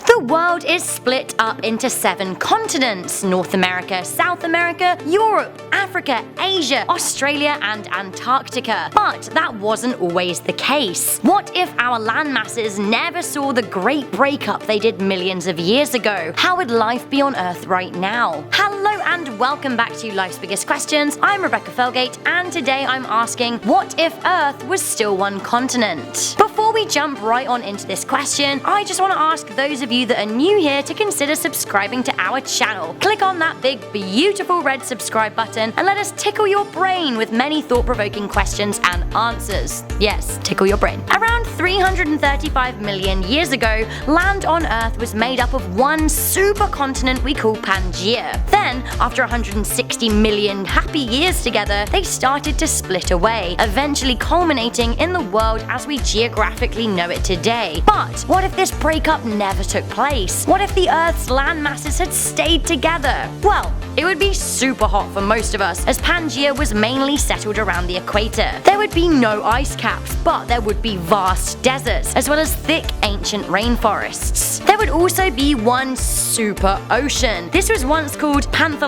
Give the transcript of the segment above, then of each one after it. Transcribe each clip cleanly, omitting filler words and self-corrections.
The world is split up into 7 continents: North America, South America, Europe, Africa, Asia, Australia, and Antarctica. But that wasn't always the case. What if our landmasses never saw the great breakup they did millions of years ago? How would life be on Earth right now? Hello and welcome back to Life's Biggest Questions. I'm Rebecca Felgate, and today I'm asking, what if Earth was still one continent? Before we jump right on into this question, I just want to ask those of you that are new here to consider subscribing to our channel. Click on that big, beautiful red subscribe button and let us tickle your brain with many thought-provoking questions and answers. Yes, tickle your brain. Around 335 million years ago, land on Earth was made up of one supercontinent we call Pangaea. Then, after 160 million happy years together, they started to split away, eventually culminating in the world as we geographically know it today. But what if this breakup never took place? What if the Earth's land masses had stayed together? Well, it would be super hot for most of us, as Pangaea was mainly settled around the equator. There would be no ice caps, but there would be vast deserts, as well as thick ancient rainforests. There would also be one super ocean. This was once called Pangaea.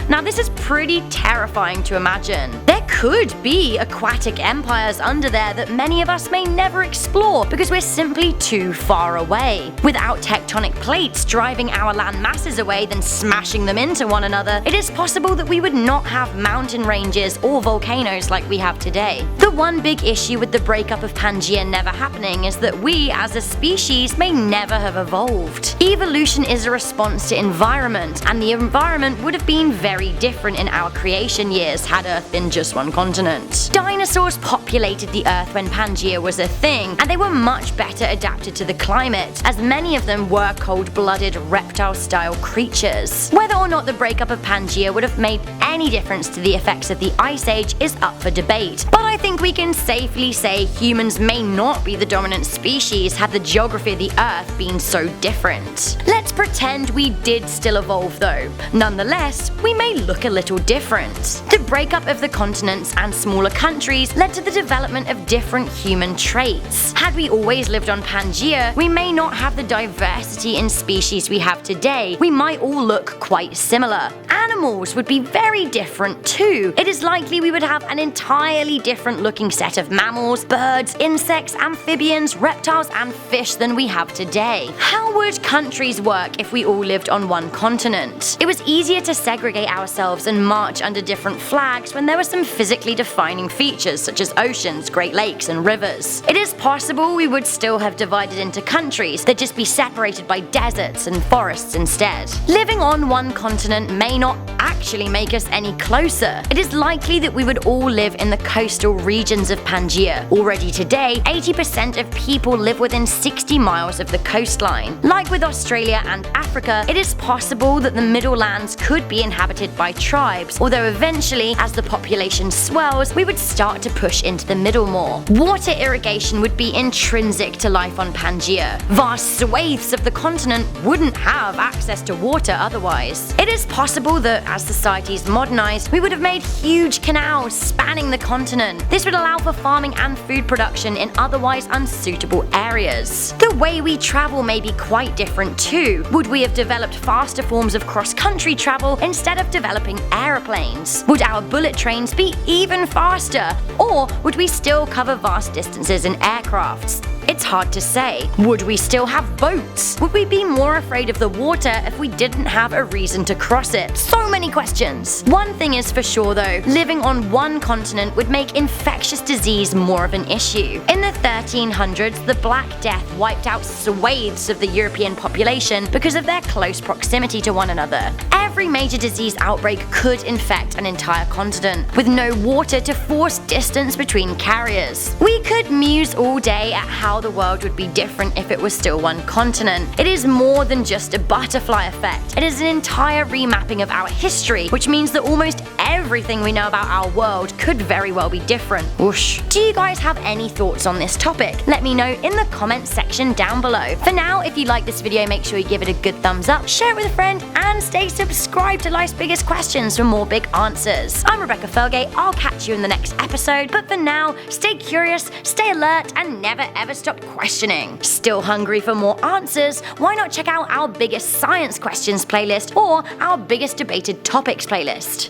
Now this is pretty terrifying to imagine. There could be aquatic empires under there that many of us may never explore because we're simply too far away. Without tectonic plates driving our land masses away then smashing them into one another, it is possible that we would not have mountain ranges or volcanoes like we have today. The one big issue with the breakup of Pangaea never happening is that we as a species may never have evolved. Evolution is a response to environment, and the environment would have been very different in our creation years had Earth been just one continent. Dinosaurs populated the Earth when Pangaea was a thing, and they were much better adapted to the climate, as many of them were cold-blooded reptile-style creatures. Whether or not the breakup of Pangaea would have made any difference to the effects of the Ice Age is up for debate, but I think we can safely say humans may not be the dominant species had the geography of the Earth been so different. Let's pretend we did still evolve though. Nonetheless, we may look a little different. The breakup of the continents and smaller countries led to the development of different human traits. Had we always lived on Pangaea, we may not have the diversity in species we have today. We might all look quite similar. Animals would be very different too. It is likely we would have an entirely different looking set of mammals, birds, insects, amphibians, reptiles, and fish than we have today. How would countries work if we all lived on one continent? It was easier to segregate ourselves and march under different flags when there were some physically defining features such as oceans, Great Lakes, and rivers. It is possible we would still have divided into countries that just be separated by deserts and forests instead. Living on one continent may not actually make us any closer. It is likely that we would all live in the coastal regions of Pangaea. Already today, 80% of people live within 60 miles of the coastline. Like with Australia and Africa, it is possible that the middle lands could be inhabited by tribes, although eventually, as the population swells, we would start to push into the middle more. Water irrigation would be intrinsic to life on Pangaea. Vast swathes of the continent wouldn't have access to water otherwise. It is possible that as societies modernized, we would have made huge canals spanning the continent. This would allow for farming and food production in otherwise unsuitable areas. The way we travel may be quite different too. Would we have developed faster forms of cross-country travel instead of developing aeroplanes? Would our bullet trains be even faster? Or would we still cover vast distances in aircrafts? It's hard to say. Would we still have boats? Would we be more afraid of the water if we didn't have a reason to cross it? So many questions. One thing is for sure though, living on one continent would make infectious disease more of an issue. In the 1300s, the Black Death wiped out swathes of the European population because of their close proximity to one another. Every major disease outbreak could infect an entire continent, with no water to force distance between carriers. We could muse all day at how the world would be different if it was still one continent. It is more than just a butterfly effect. It is an entire remapping of our history, which means that almost everything we know about our world could very well be different. Whoosh. Do you guys have any thoughts on this topic? Let me know in the comments section down below. For now, if you like this video, make sure you give it a good thumbs up, share it with a friend, and stay subscribed to Life's Biggest Questions for more big answers. I'm Rebecca Felgate. I'll catch you in the next episode, but for now, stay curious, stay alert, and never ever stop stop questioning. Still hungry for more answers? Why not check out our biggest science questions playlist or our biggest debated topics playlist?